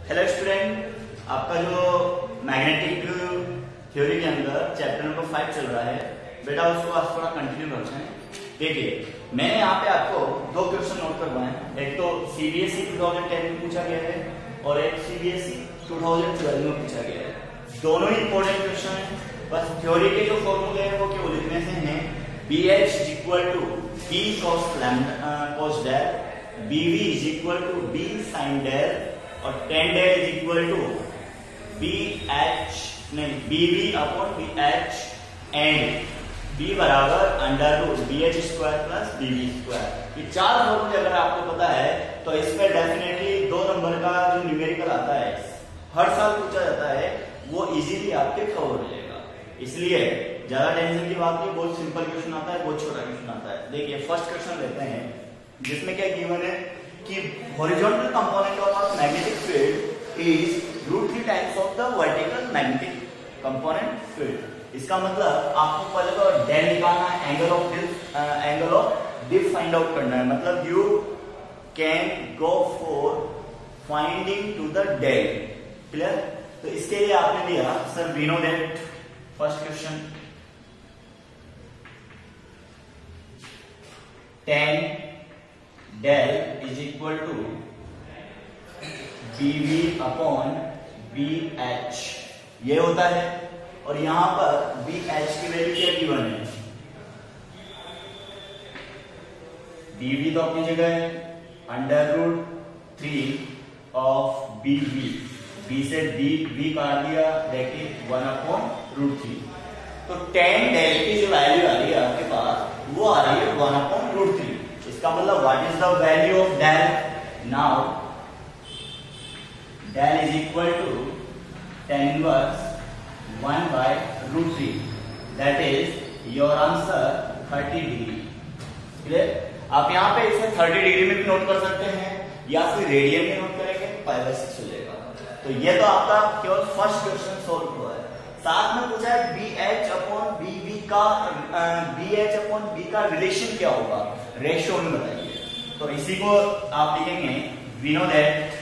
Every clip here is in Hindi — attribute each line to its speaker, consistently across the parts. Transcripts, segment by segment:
Speaker 1: हेलो स्टूडेंट, आपका जो मैग्नेटिक थ्योरी के अंदर चैप्टर नंबर 5 चल रहा है बेटा, उसको आज थोड़ा कंटिन्यू करते हैं। देखिए, मैंने यहाँ पे आपको दो क्वेश्चन नोट करवाए हैं। एक तो सीबीएसई 2010 में पूछा गया है और एक सीबीएसई 2012 में पूछा गया है। दोनों ही इंपॉर्टेंट क्वेश्चन है। बस थ्योरी के जो फॉर्मूले हैं वो केवल लिखने से हैं। BH equal to B cos del, BV is equal to B sin del और tan del is equal to BV upon BH and B बराबर under root BH square plus BV square. ये चार फॉर्मूले अगर आपको पता है तो इस पर डेफिनेटली 2 नंबर का जो न्यूमेरिकल आता है, हर साल पूछा जाता है, वो इजीली आपके कवर हो जाएगा। इसलिए ज्यादा टेंशन की बात नहीं, बहुत सिंपल क्वेश्चन आता है, बहुत छोटा क्वेश्चन आता है। देखिए फर्स्ट क्वेश्चन लेते हैं, जिसमें क्या गिवन है कि horizontal component of magnetic field is √3 times of the vertical magnetic component field. इसका मतलब आपको पहले तो डेल निकालना है, angle of dip find out करना है। मतलब you can go for finding to the del. Clear? तो इसके लिए आपने दिया sir we know that first question tan del is equal to BV upon BH, ये होता है। और यहां पर BH की वैल्यू क्या गिवन है? BV तो अपनी जगह है, √3 ऑफ BV। B से B काट दिया, दैट इज 1 अपॉन √3। तो tan del की जो वैल्यू आ रही है आपके पास, वो आ रही है 1 अपॉन √3। इसका मतलब what is the value of del? Now del is equal to tan inverse 1 by √3, that is your answer 30 degree. Clear? आप यहाँ पे इसे 30 डिग्री में भी नोट कर सकते हैं या फिर रेडियन में नोट करेंगे, π/6 हो जाएगा। तो ये तो आपका केवल फर्स्ट क्वेश्चन सॉल्व हुआ है। साथ में पूछा है BH अपॉन B का रिलेशन क्या होगा, रेशियो में बताइए। तो इसी को आप लिखेंगे we know that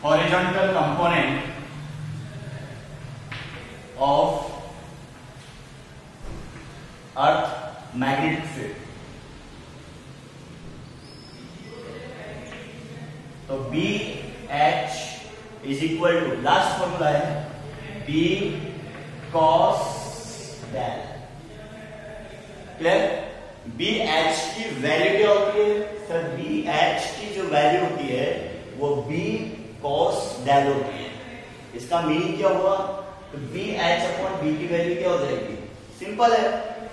Speaker 1: horizontal component of earth magnetic field। तो BH is equal to, last formula है B cos del। Clear? BH की वैल्यू क्या होती है सर? BH की जो वैल्यू होती है वो B cos del होती है। इसका मीनिंग क्या हुआ? तो BH अपॉन B की वैल्यू क्या हो जाएगी? सिंपल है,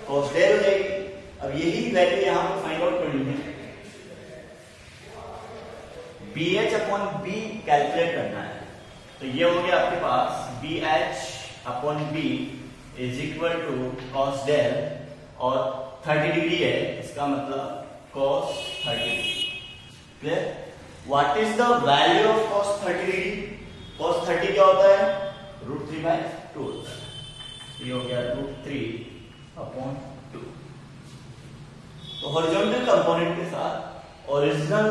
Speaker 1: cos del हो जाएगी। अब यही वैल्यू यहां पर फाइंड आउट करनी है। BH अपॉन B कैलकुलेट करना है। तो ये हो गया आपके पास BH upon B is equal to cos del और 30 डिग्री है, इसका मतलब cos 30 degree. Clear? What is the value of cos 30 degree? cos 30 क्या होता है? √3/2 होता है। ये हो गया √3/2। तो हॉरिजॉन्टल कंपोनेंट के साथ ओरिजिनल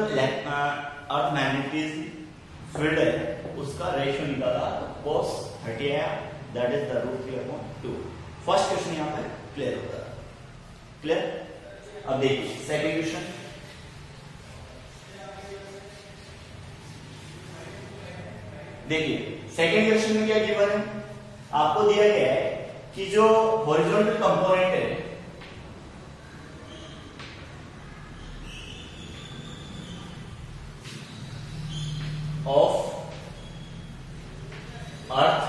Speaker 1: अर्थ मैग्नेटिक फील्ड है, उसका रेशियो निकाला, cos 30 आया, that is the √3/2। First question यहां पे क्लियर होता है। क्लियर? अब देखिए सेकंड क्वेश्चन। देखिए सेकेंड क्वेश्चन में क्या गिवन है? आपको दिया गया है कि जो हॉरिजॉन्टल कंपोनेंट है of earth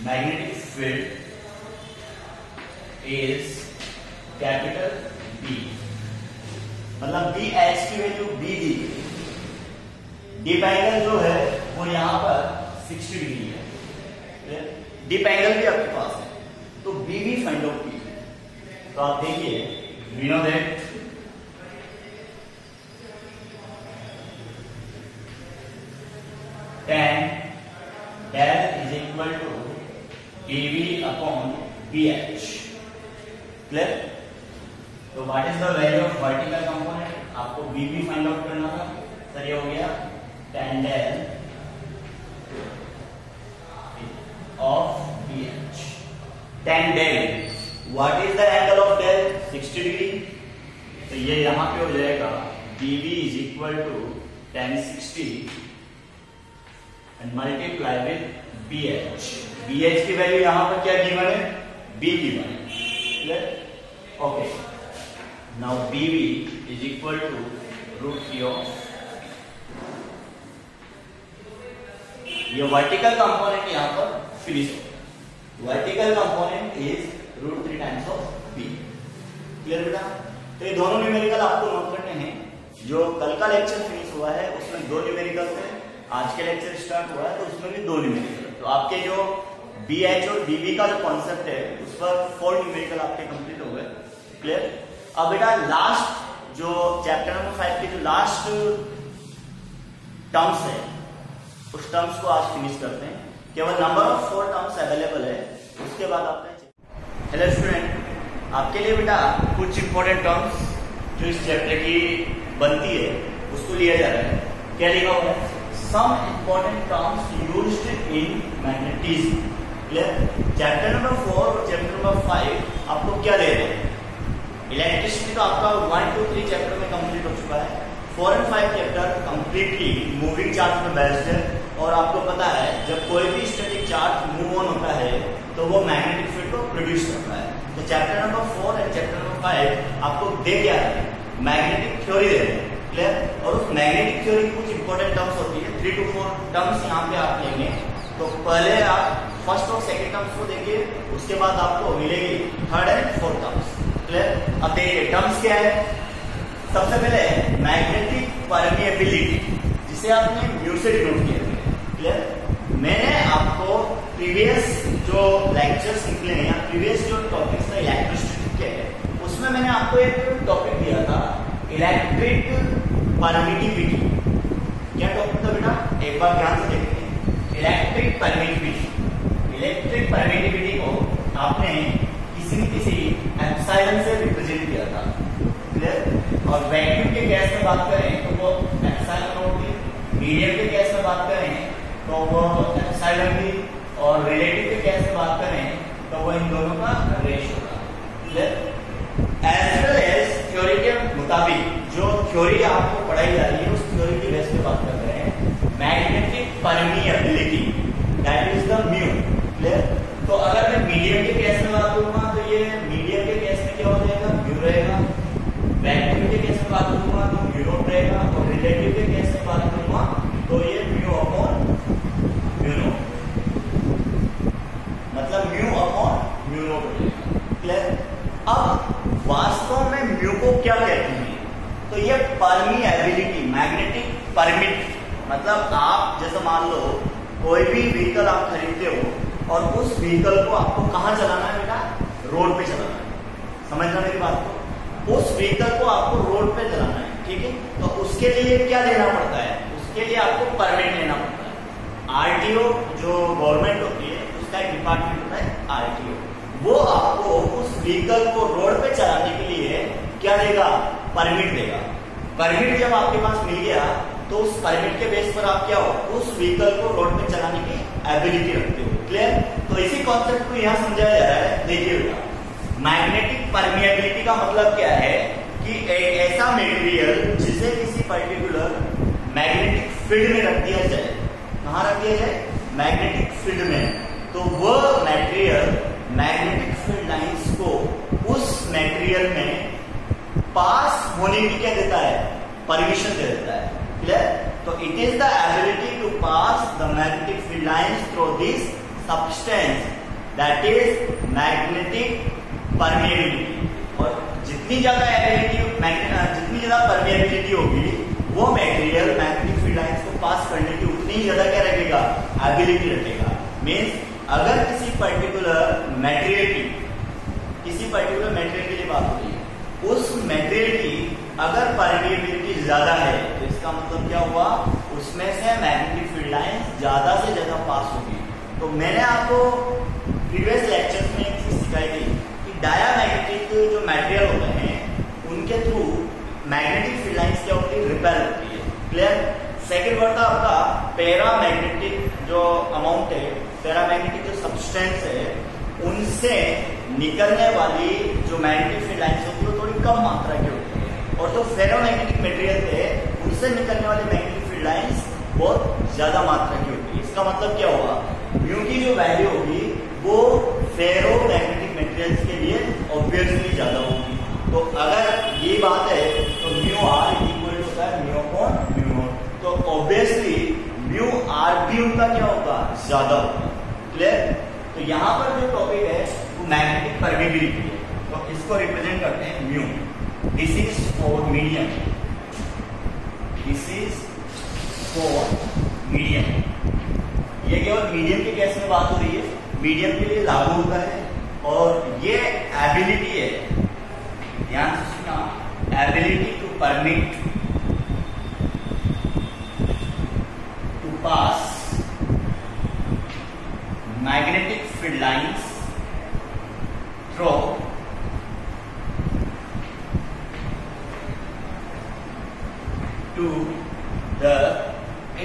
Speaker 1: magnetic field is capital B। मतलब BH की वैल्यू B दी गई। डीप एंगल जो है वो यहां पर 60 डिग्री है। डीप एंगल भी आपके पास है, तो BV फाइंड आउट कीजिए। तो आप देखिए we know that tan del is equal to BV upon BH। Clear? तो what is the value of vertical component? आपको B बीबी फाइंड आउट करना था सर, ये हो गया tan del of BH। tan del, what is the angle of del? 60 degree. तो ये यहां पे हो जाएगा BB is equal to tan 60 and multiply with BH। BH की वैल्यू यहां पर क्या गिवन है? B गिवन है, clear? Okay, now BB is equal to √3 of, ये वर्टिकल कंपोनेंट यहां पर फिनिश हो, vertical component is √3 times of B, clear बेटा? तो ये दोनों न्यूमेरिकल आपको नोट करने हैं। जो कल का लेक्चर फिनिश हुआ है उसमें 2 न्यूमेरिकल थे, आज के लेक्चर स्टार्ट हुआ है तो उसमें भी 2 न्यूमेरिकल। तो आपके जो BH और BB का जो कॉन्सेप्ट है उस पर 4 न्यूमेरिकल आपके कंप्लीट हो गए, क्लियर? अब बेटा लास्ट जो चैप्टर नंबर 5 के जो लास्ट टर्म्स है उस टर्म्स को आज फिनिश करते हैं। केवल नंबर ऑफ 4 टर्म्स अवेलेबल है, उसके बाद आपने हेलो स्टूडेंट, आपके लिए बेटा कुछ इंपॉर्टेंट टर्म्स जो इस चैप्टर की बनती है उसको लिया जा रहा है। क्या लिखा हुआ है? Some important terms used in magnetism, clear? Chapter number 4 और चैप्टर नंबर 5 आपको क्या दे रहे हैं? इलेक्ट्रिसिटी तो आपका 1, 2, 3 चैप्टर में कंप्लीट हो चुका है। 4 और 5 चैप्टर कंप्लीटली मूविंग चार्ज में बेस्ड है, और आपको पता है जब कोई भी स्टैटिक चार्ज मूव ऑन होता है तो वो मैग्नेटिक फील्ड को प्रोड्यूस करता है। तो chapter number 4 and chapter number 5 आपको दे क्या है? मैग्नेटिक थ्योरी दे रहे हैं, क्लियर? और उस मैग्नेटिक थ्योरी की कुछ इंपॉर्टेंट टर्म्स होती है, 3 to 4 टर्म्स यहाँ पे आप लेंगे। तो पहले आप फर्स्ट और सेकेंड टर्म्स को देखिए, उसके बाद आपको मिलेगी third and fourth terms, clear? अब देखिए टर्म्स क्या है। सबसे पहले मैग्नेटिक परमिएबिलिटी, जिसे आपने म्यू से डिनोट किया, क्लियर? मैंने आपको प्रीवियस जो लेक्चर्स निकले हैं या प्रीवियस जो टॉपिक्स थे इलेक्ट्रिसिटी के, उसमें मैंने आपको एक टॉपिक दिया था इलेक्ट्रिक परमिटिविटी। क्या टॉपिक था बेटा? एक बार ध्यान से देखते हैं। इलेक्ट्रिक परमिटिविटी, इलेक्ट्रिक परमिटिविटी को आपने किसी न किसी एप्सिलॉन से रिप्रेजेंट किया था, क्लियर? और वैक्यूम के केस में बात करें तो वो एप्सिलॉन होगी, मीडियम के केस में बात करें तो वो एप्सिलॉन भी, और रिलेटिव के केस में बात करें तो वो इन दोनों का रेशियो होगा, clear? As well as theory के मुताबिक जो थ्योरी आपको पढ़ाई जा रही है उस थ्योरी की बेस पे बात कर रहे हैं। Magnetic permeability that is the mu, clear? तो अगर मैं मीडियम के केस में बात करूंगा तो ये मीडियम के केस में क्या हो जाएगा? म्यू रहेगा। वैक्यूम के केस में बात करूंगा तो म्यू नॉट रहेगा, और रिलेटिव के केस में बात करूंगा तो ये म्यू अपॉन म्यू नॉट, मतलब म्यू अपॉन म्यू नॉट हो जाएगा, क्लियर? अब वास्तव में म्यू को क्या कहते हैं? तो ये परमिएबिलिटी, मैग्नेटिक परमिट, मतलब आप जैसे मान लो कोई भी व्हीकल आप खरीदते हो और उस व्हीकल को आपको कहां चलाना है बेटा? रोड पे चलाना है, समझना मेरी बात को? उस व्हीकल को आपको रोड पे चलाना है, ठीक है? तो उसके लिए क्या देना पड़ता है? उसके लिए आपको परमिट लेना पड़ता है। आरटीओ जो गवर्नमेंट होती है उसका एक डिपार्टमेंट होता है आरटीओ, वो आपको उस व्हीकल को रोड पे चलाने के लिए क्या देगा? परमिट देगा। परमिट जब आपके पास मिल गया तो उस परमिट के बेस पर आप क्या हो? उस व्हीकल को रोड पे चलाने की एबिलिटी रखते हो, क्लियर? तो इसी कॉन्सेप्ट को यहाँ समझाया जा रहा है। देखिए बेटा, मैग्नेटिक परमिएबिलिटी का मतलब क्या है कि एक ऐसा मटेरियल जिसे किसी पर्टिकुलर मैग्नेटिक फील्ड में रख दिया जाए, कहाँ रख दिया जाए? मैग्नेटिक फील्ड में, तो वह मटेरियल मैग्नेटिक फील्ड लाइंस को उस मटेरियल में पास होने की क्या देता है? परमिशन दे देता है, क्लियर? तो it is the ability to pass the magnetic field lines through this substance that is magnetic permeability. और जितनी ज्यादा एबिलिटी, जितनी ज्यादा परमिएबिलिटी होगी वो मटेरियल मैग्नेटिक फील्ड लाइंस को पास करने की उतनी ज्यादा क्या रखेगा? एबिलिटी रखेगा। मीन्स अगर किसी पर्टिकुलर मटेरियल के लिए बात हो रही है, उस मटेरियल की अगर परमिएबिलिटी ज्यादा है तो इसका मतलब क्या हुआ? उसमें से मैग्नेटिक फील्ड लाइंस ज्यादा से ज्यादा पास होगी। तो मैंने आपको प्रीवियस लेक्चर में एक चीज सिखाई थी कि डायामैग्नेटिक जो मटेरियल होते हैं उनके थ्रू मैग्नेटिक फील्ड लाइंस क्या होती है? क्लियर। सेकेंड वर्ड था आपका पैरामैग्नेटिक जो अमाउंट है, पैरामैग्नेटिक जो सब्सटेंस है उनसे निकलने वाली जो मैग्नेटिक फील्ड लाइन्स होती है वो थोड़ी कम मात्रा की होती है, और जो फेरोमैग्नेटिक मटेरियल है उनसे निकलने वाली मैग्नेटिक फील्ड लाइन्स बहुत ज्यादा मात्रा की होती है। इसका मतलब क्या होगा, म्यू की जो वैल्यू होगी वो फेरोमैग्नेटिक मटेरियल्स के लिए ऑब्वियसली ज्यादा होगी। तो अगर ये बात है तो म्यू आर इक्वल होता है म्यू अपॉन म्यू नॉट, तो ऑब्वियसली म्यू आर भी उनका क्या होगा, ज्यादा होगा। क्लियर। तो यहाँ पर जो टॉपिक है वो मैग्नेटिक परमिबिलिटी है, तो इसको रिप्रेजेंट करते हैं mu. This is for medium, this is for medium. ये केवल मीडियम के केस में बात हो रही है, मीडियम के लिए लागू होता है। और ये एबिलिटी है, ध्यान से सुनना, ability to permit to pass magnetic field lines through to the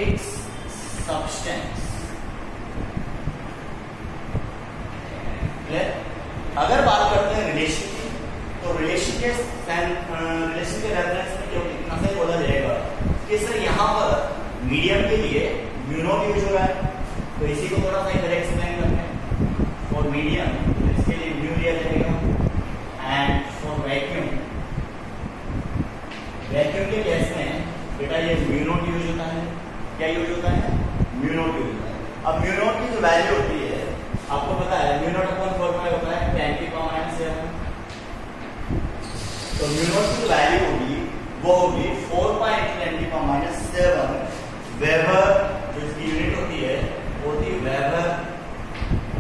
Speaker 1: its substance। अगर बात करते हैं रिलेशन की, तो रिलेशन के रेफरेंस में क्यों इतना सही बोला जाएगा कि सर यहाँ पर मीडियम के लिए म्यू नॉट यूज हो रहा है, तो इसी को थोड़ा सा इधर एक्सप्लेन करते हैं। फॉर मीडियम तो इसके लिए म्यू लिया जाएगा, एंड फॉर वैक्यूम, वैक्यूम के केस में बेटा ये म्यू नॉट यूज होता है। क्या यूज होता है, म्यू नॉट यूज होता है। अब म्यू नॉट की जो वैल्यू होती है आपको पता है, म्यू नॉट अपॉन 4 होता है 10⁻⁷। तो म्यू नॉट की वैल्यू होगी वो होगी 4.10⁻⁷ वेबर, जो इसकी यूनिट होती है होती वेबर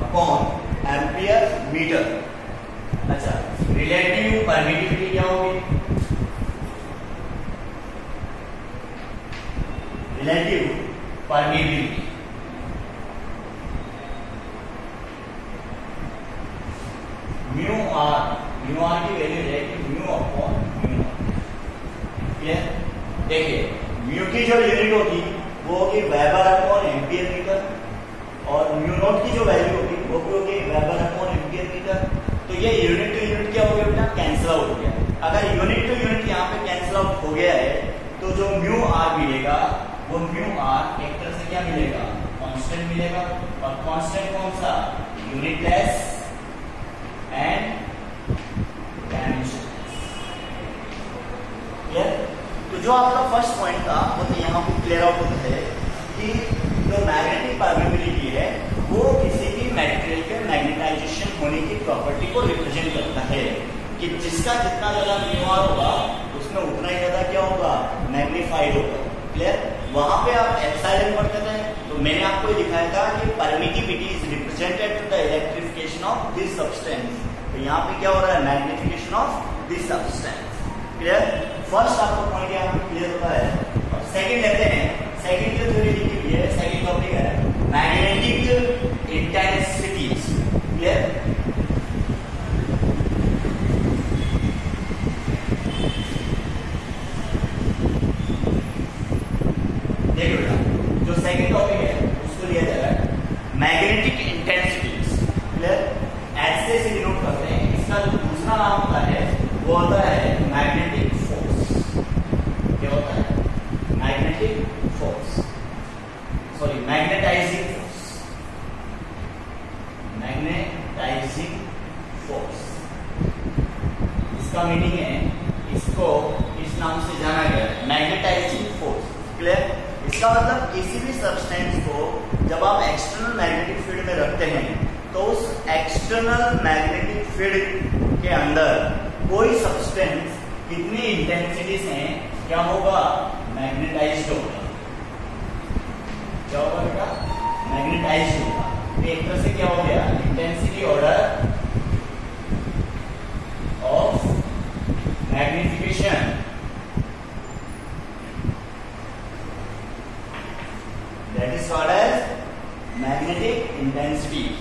Speaker 1: अपॉन एम्पियर मीटर। अच्छा, रिलेटिव परमिटिविटी क्या होगी, रिलेटिव परमिटिविटी म्यू आर की वैल्यू रहेगी mu upon mu not. Clear. देखिए म्यू की जो यूनिट होगी वो होगी वेबर अपॉन एम्पियर मीटर, और म्यू नॉट की जो वैल्यू होगी वो भी होगी वेबर अपॉन एम्पियर मीटर। तो ये यूनिट टू यूनिट क्या हो गया बेटा, कैंसिल आउट हो गया। अगर यूनिट टू यूनिट यहाँ पे कैंसिल आउट हो गया है तो जो म्यू आर मिलेगा वो म्यू आर एक तरह से क्या मिलेगा, कांस्टेंट मिलेगा। और कांस्टेंट कौन सा, यूनिटलेस एंड डायमेंशनलेस। क्लियर। तो जो आपका फर्स्ट पॉइंट था वो तो यहाँ पे क्लियर आउट होता है कि जो मैग्नेटिक परमिबिलिटी है वो किसी भी मटेरियल के मैग्नेटाइजेशन होने की प्रॉपर्टी को रिप्रेजेंट करता है, कि जिसका जितना ज्यादा म्यू आर होगा उसमें उतना ही ज्यादा क्या होगा, मैग्नीफाइड होगा। क्लियर। वहां पे आप एप्सिलॉन पढ़ते थे तो मैंने आपको ये दिखाया था कि permittivity is represented to the electrification of this substance. तो यहाँ पे क्या हो रहा है, magnification of this substance. Clear. First आपको पॉइंट यहाँ पे क्लियर होता है। और सेकंड लेते हैं, सेकंड जो थ्योरी लिखी हुई है, सेकंड टॉपिक है मैग्नेटिक इंटेंसिटीज। क्लियर। देखिए बेटा, जो सेकंड टॉपिक है उसको लिया जा रहा है मैग्नेटिक इंटेंसिटीज। क्लियर। ऐसे से डिनोट करते हैं। इसका जो दूसरा नाम होता है वो होता है मैग्नेटिक फोर्स। क्या होता है, magnetic force, sorry magnetizing force, magnetizing force. इसका मीनिंग है, इसको इस नाम से जाना गया है, मैग्नेटाइजिंग फोर्स। क्लियर। इसका मतलब किसी भी सब्सटेंस को जब आप एक्सटर्नल मैग्नेटिक फील्ड में रखते हैं तो उस एक्सटर्नल मैग्नेटिक फील्ड के अंदर कोई सब्सटेंस कितनी इंटेंसिटी से क्या होगा, मैग्नेटाइज्ड होगा। क्या होगा बेटा, मैग्नेटाइज्ड होगा। एक तरह से क्या हो गया, intensity order of magnification that is called as magnetic intensity.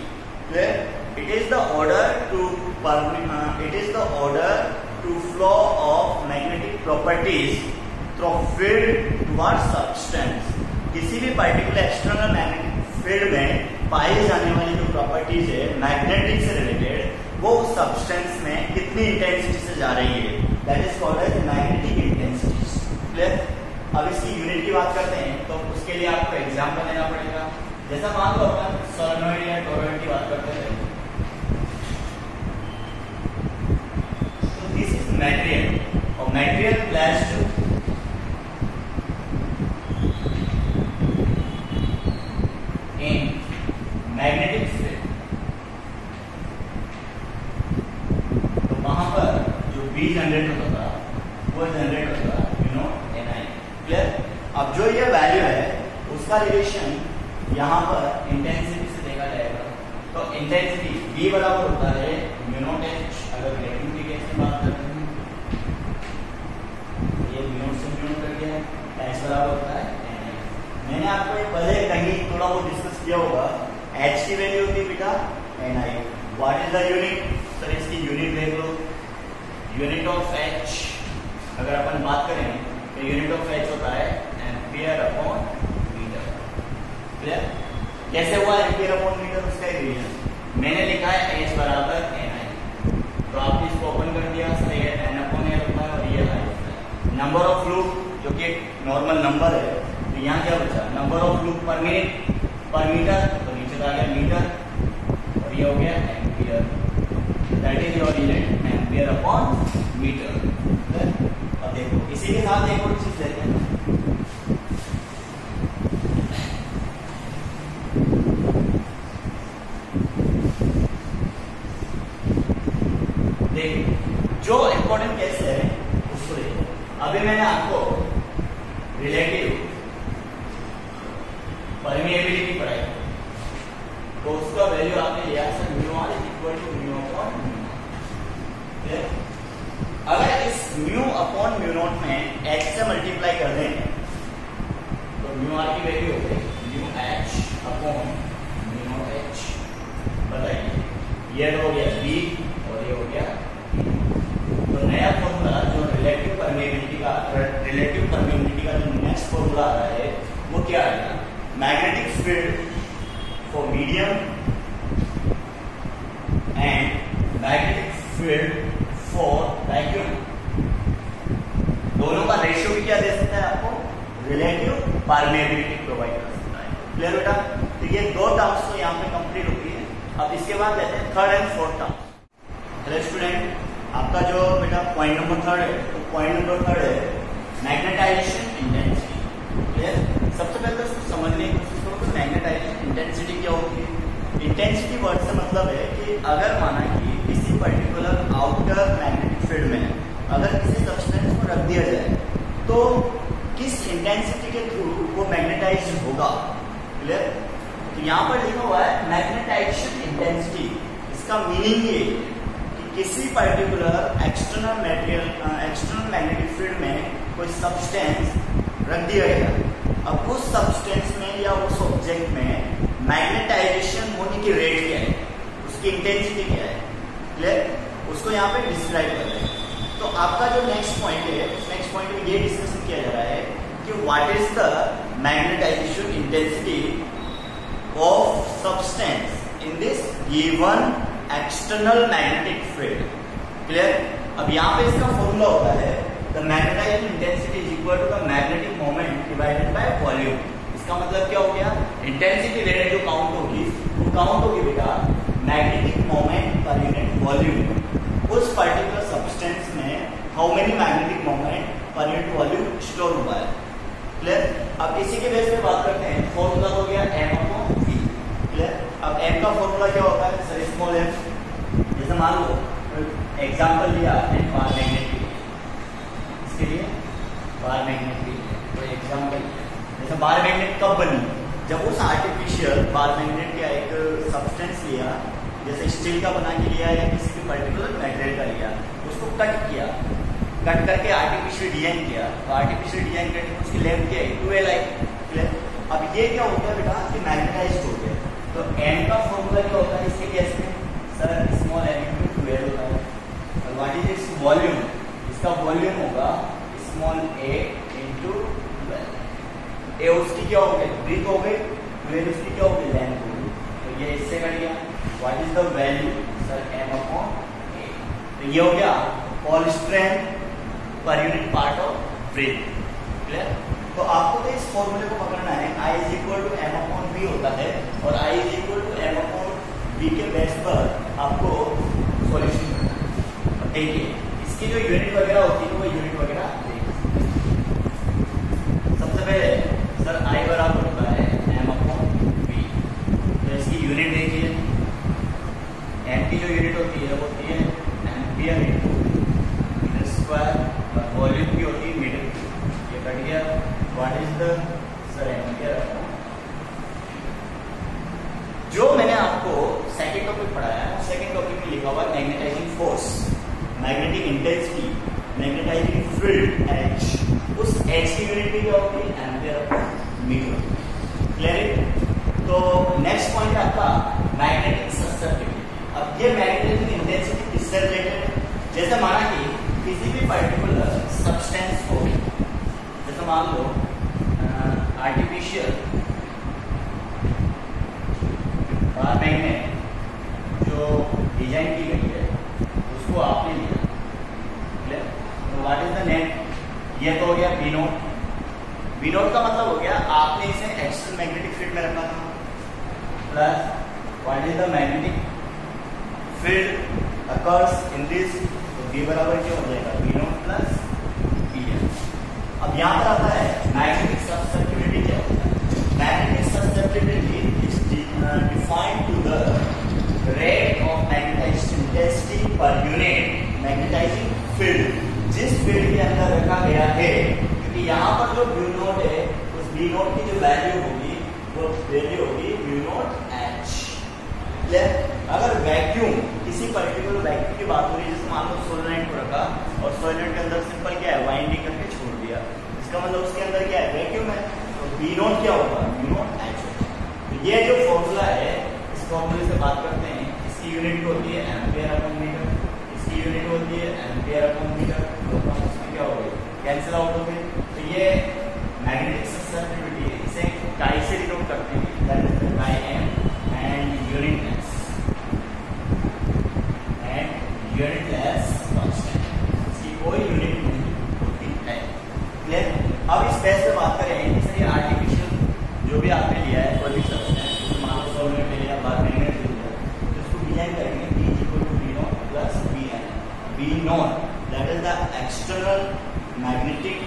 Speaker 1: Where it is the order to flow of magnetic properties through field towards substance. किसी भी पर्टिकुलर एक्सटर्नल मैग्नेटिक फील्ड में पाई जाने वाली जो प्रॉपर्टीज है मैग्नेटिक से रिलेटेड, वो उस सब्सटेंस में कितनी इंटेंसिटी से जा रही है, that is called as magnetic intensity. Clear? अब इसकी यूनिट की बात करते हैं तो उसके लिए आपको एग्जांपल देना पड़ेगा। जैसा मान लो अपन सोलेनोइड या टोरॉइड की बात करते हैं, तो दिस इज मटेरियल और material placed in magnetic field. तो वहां पर जो बी जनरेट होता था वो जनरेट होता Ni। क्लियर? अब जो ये वैल्यू है उसका रिलेशन यहाँ पर इंटेंसिटी से देखा जाएगा। तो इंटेंसिटी V बराबर होता है म्यू नॉट H। अगर वैक्यूम के केस में बात करते हैं, ये म्यू नॉट से म्यू नॉट कर गया है, H बराबर होता है Ni। मैंने आपको ये पहले कहीं थोड़ा बहुत डिस्कस किया होगा। H की वैल्यू होती है बेटा Ni। What is the unit? Sir इसकी यूनिट देख लो, यूनिट ऑफ H अगर अपन बात करें तो यूनिट ऑफ H होता है एम्पियर अपॉन मीटर। क्लियर? कैसे हुआ एम्पियर अपॉन मीटर? उसका एक रीजन मैंने लिखा है H बराबर Ni, तो आपने इसको ओपन कर दिया, सही है, N अपॉन L होता है और ये I होता है। नंबर ऑफ लूप जो कि नॉर्मल नंबर है, तो यहाँ क्या बचा? नंबर ऑफ लूप पर मिनट पर मीटर, तो नीचे आ गया मीटर और ये हो गया ampere. That is your unit ampere upon metre. अब देखो इसी के साथ एक और चीज लेते हैं। देखिए जो इंपॉर्टेंट केस है उसको देखो। अभी मैंने आपको रिलेटिव परमिएबिलिटी पढ़ाई, तो उसका वैल्यू आपने लिया sir mu r equal to mu upon mu. अगर इस म्यू अपॉन म्यू नॉट में h से मल्टीप्लाई कर दें तो म्यू आर की वैल्यू हो गई mu h upon mu not h। बताइए ये हो गया b और ये हो गया। तो नया फॉर्मूला जो रिलेटिव परमिएबिलिटी का जो नेक्स्ट फॉर्मूला आ रहा है वो क्या आएगा? Magnetic field for medium and magnetic field for vacuum, दोनों का रेशियो भी क्या दे सकता है आपको? रिलेटिव परमिएबिलिटी प्रोवाइड कर सकता है। क्लियर बेटा? तो ये दो टर्म्स तो यहाँ पे कंप्लीट होती है। अब इसके बाद लेते हैं third and fourth term. Hello student, आपका जो बेटा पॉइंट नंबर थर्ड है, तो पॉइंट नंबर थर्ड है मैग्नेटाइजेशन इंटेंसिटी। क्लियर? सबसे पहले तो इसको समझने की कोशिश करो कि मैग्नेटाइजेशन इंटेंसिटी क्या होती है। इंटेंसिटी वर्ड से मतलब है कि अगर माना कि किसी पर्टिकुलर आउटर मैग्नेटिक फील्ड में अगर किसी सब्सटेंस को रख दिया जाए तो किस इंटेंसिटी के थ्रू वो मैग्नेटाइज होगा। क्लियर? तो यहाँ पर लिखा हुआ है मैग्नेटाइजेशन इंटेंसिटी। इसका मीनिंग ये कि किसी पर्टिकुलर एक्सटर्नल मैग्नेटिक फील्ड में कोई सब्सटेंस रख दिया गया। अब उस सब्सटेंस में या उस ऑब्जेक्ट में मैग्नेटाइजेशन होने की रेट क्या है, उसकी इंटेंसिटी क्या है। क्लियर? उसको यहाँ पे डिस्क्राइब कर रहे हैं। तो आपका जो नेक्स्ट पॉइंट है, उस नेक्स्ट पॉइंट में ये डिस्कशन किया जा रहा है कि what is the magnetization intensity of substance in this given external magnetic field. Clear? अब यहाँ पे इसका फॉर्मूला होता है the magnetization intensity is equal to the magnetic moment divided by volume. इसका मतलब क्या हो गया? इंटेंसिटी रेट जो काउंट होगी वो काउंट होगी बेटा magnetic moment per unit volume. उस पर्टिकुलर सब्सटेंस में how many magnetic moment per unit volume store हुआ है। क्लियर? अब इसी के बेस पे बात करते हैं। फॉर्मूला हो गया m अपॉन v। क्लियर? अब m का फॉर्मूला क्या होता है? Sir small m। जैसे मान लो एग्जांपल लिया n बार मैग्नेट के लिए, इसके लिए बार मैग्नेट के लिए कोई एग्जांपल। जैसे बार मैग्नेट कब बनी? जब उस आर्टिफिशियल बार मैग्नेट का एक सब्सटेंस लिया, जैसे स्टील का बना के लिया या किसी भी पर्टिकुलर मेटेरियल का लिया, उसको कट किया, कट करके आर्टिफिशियल डिजाइन किया, तो आर्टिफिशियल डिजाइन करके उसकी लेंथ क्या है? 12i। क्लियर? अब ये क्या हो गया बेटा कि मैग्नेटाइज्ड हो गया। तो m का फॉर्मूला क्या होता है इसके केस में? सर स्मॉल m इनटू 12 होता है। और व्हाट इज इट्स वॉल्यूम? इसका वॉल्यूम होगा स्मॉल a ए उसकी क्या हो गई, ब्रीथ हो गई, वेर उसकी क्या हो गई, लेंथ हो गई। तो ये इससे कट गया। What is the value, sir m upon a। तो ये हो गया all strength per unit part of breadth. Clear? तो आपको तो इस फॉर्मूले को पकड़ना है, I is equal to m upon b होता है, और I is equal to m upon b के बेस पर आपको सॉल्यूशन करना है। देखिए इसकी जो यूनिट वगैरह होती है वो यूनिट वगैरह सबसे पहले सर I बराबर होता है m अपॉन b। तो इसकी यूनिट देखिए, m की जो यूनिट होती है वो होती है एम्पियर इनटू मीटर स्क्वायर, और वॉल्यूम की होती है मीटर क्यूब। ये कट गया। What is the sir ampere upon, जो मैंने आपको सेकंड टॉपिक पढ़ाया है, सेकंड टॉपिक में लिखा हुआ है magnetizing force, magnetic intensity, magnetizing field H, उस H की यूनिट भी क्या होती है, एम्पियर अपॉन मीटर। क्लियर है? तो नेक्स्ट पॉइंट है आपका मैग्नेटिक ससेप्टिबिलिटी। अब ये मैग्नेटिक इंटेंसिटी किससे रिलेटेड है? जैसे माना कि किसी भी पर्टिकुलर सब्सटेंस को, जैसे मान लो आर्टिफिशियल मैग्नेट जो डिजाइन की गई है उसको आपने लिया। क्लियर? तो व्हाट इज द नेट, ये तो हो गया बी नोट। बी नोट का मतलब हो गया आपने इसे एक्सटर्नल मैग्नेटिक फील्ड में रखा था, plus what is the magnetic field occurs in this, तो बी बराबर क्या हो जाएगा, B not plus B n. अब यहाँ पर आता है मैग्नेटिक ससेप्टिबिलिटी क्या होता है। Magnetic susceptibility is defined to the rate of magnetizing intensity per unit magnetizing field, जिस फील्ड के अंदर रखा गया है। क्योंकि यहाँ पर जो म्यू नोट है उस बी नोट की जो वैल्यू होगी वो वैल्यू होगी म्यू नोट एच। अगर वैक्यूम, किसी पर्टिकुलर वैक्यूम की बात हो रही है, जैसे मान लो सोलेनोइड को रखा और सोलेनोइड के अंदर सिंपल क्या है, वाइंडिंग करके छोड़ दिया, इसका मतलब उसके अंदर क्या है, वैक्यूम है, तो बी नोट क्या होगा, म्यू नोट एच। तो ये जो फॉर्मूला है, इस फॉर्मूले से बात करते हैं, इसकी यूनिट होती है एम्पियर अपॉन मीटर, इसकी यूनिट होती है एम्पियर अपॉन मीटर, तो इसमें क्या हो गई, कैंसिल आउट हो गई। तो ये मैग्नेटिक ससेप्टिबिलिटी है, इसे काई से डिनोट करते हैं, that is the chi m and unitless constant, इसकी कोई यूनिट नहीं होती है। क्लियर? अब इस बेस पे बात करें, इसलिए आर्टिफिशियल जो भी आपने लिया है कोई भी सब्सटेंस, जैसे मान लो सोलर ले लिया, बार मैग्नेट ले लिया, तो इसको डिजाइन करेंगे B equal to B not plus Bn। B not that is the external magnetic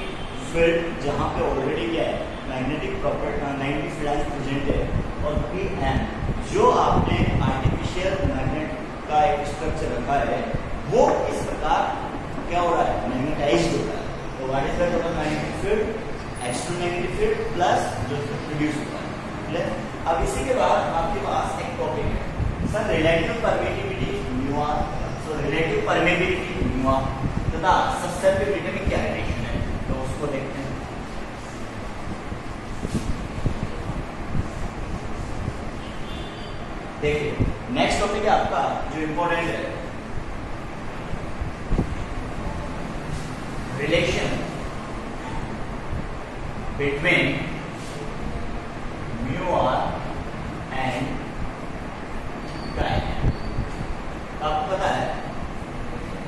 Speaker 1: field, जहाँ पे ऑलरेडी क्या है, magnetic property, magnetic field present है, और Bn जो आपने आर्टिफिशियल मैग्नेट का एक स्ट्रक्चर रखा है, वो इस प्रकार क्या हो रहा है, मैग्नेटाइज्ड हो रहा है। तो what is the total magnetic field, external magnetic field plus जो प्रोड्यूस होता है। क्लियर? अब इसी के बाद आपके पास एक टॉपिक है sir relative permittivity mu r. So relative permittivity mu r तथा ससेप्टिबिलिटी में क्या रिलेशन है, तो उसको देखते हैं। देखिए नेक्स्ट टॉपिक है आपका जो इंपॉर्टेंट है, relation between mu r and chi. आपको पता है,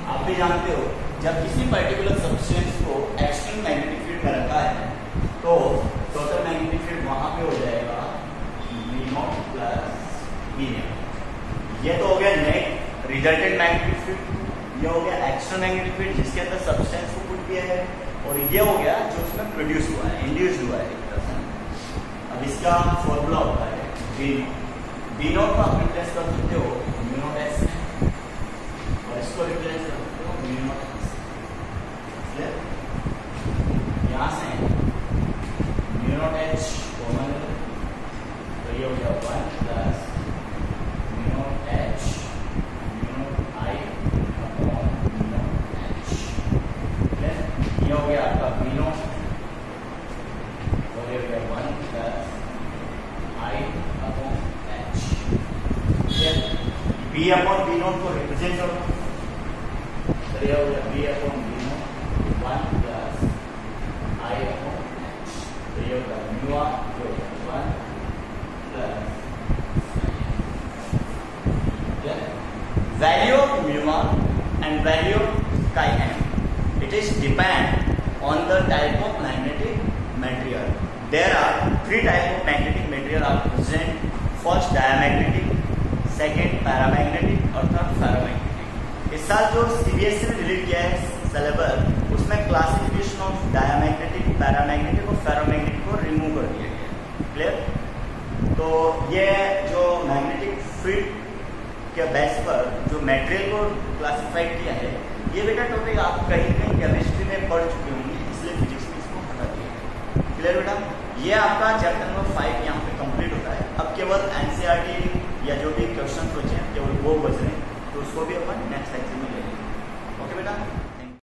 Speaker 1: आप भी जानते हो, जब किसी पर्टिकुलर सब्सटेंस को एक्सटर्नल मैग्नेटिक फील्ड में रखा है तो टोटल मैग्नेटिक फील्ड वहां पे हो जाएगा V नॉट प्लस Bn। ये तो हो गया नेट रिजल्टेंट मैग्नेटिक फील्ड, ये हो गया एक्सटर्नल मैग्नेटिक फील्ड जिसके अंदर सब्सटेंस को पुट किया है, और ये हो गया जो उसमें प्रोड्यूस हुआ है, इंड्यूस हुआ है एक तरह से। अब इसका फॉर्मूला होता है B नॉट को आप रिप्लेस कर सकते हो म्यू नॉट एस, और इसको रिप्लेस कर सकते हो म्यू नॉट एस। यहाँ से म्यू नॉट एच कॉमन, तो ये हो गया 1 plus mu naught H mu naught I upon mu naught H. ये हो गया आपका B नॉट, और ये हो गया 1 plus I upon H. B upon B naught को रिप्रेजेंट करो, तो ये हो गया B अपॉन B नॉट 1 प्लस आई अपॉन एच, तो ये होगा म्यू म्यूआ 1 plus value of mu and value of chi m. It is depend on the type of magnetic material. There are three type of magnetic material are present. First diamagnetic, second paramagnetic और third ferromagnetic. इस साल जो CBSE ने रिलीज किया है सिलेबस उसमें क्लासिफिकेशन ऑफ डायमैग्नेटिक, पैरामैग्नेटिक और फेरोमैग्नेटिक को रिमूव कर दिया गया. क्लियर? तो ये जो मैग्नेटिक फील्ड के बेस पर जो मटेरियल को क्लासिफाइड किया है, ये बेटा टॉपिक आप कहीं कहीं केमिस्ट्री में पढ़ चुके होंगे, इसलिए फिजिक्स में इसको हटा दिया. क्लियर बेटा? ये आपका चैप्टर नंबर 5 यहाँ पे कंप्लीट होता है. अब केवल एनसीईआरटी या जो भी क्वेश्चन बचे हैं केवल वो बच रहे हैं, तो उसको भी अपन नेक्स्ट लेक्चर में लेंगे. ओके बेटा.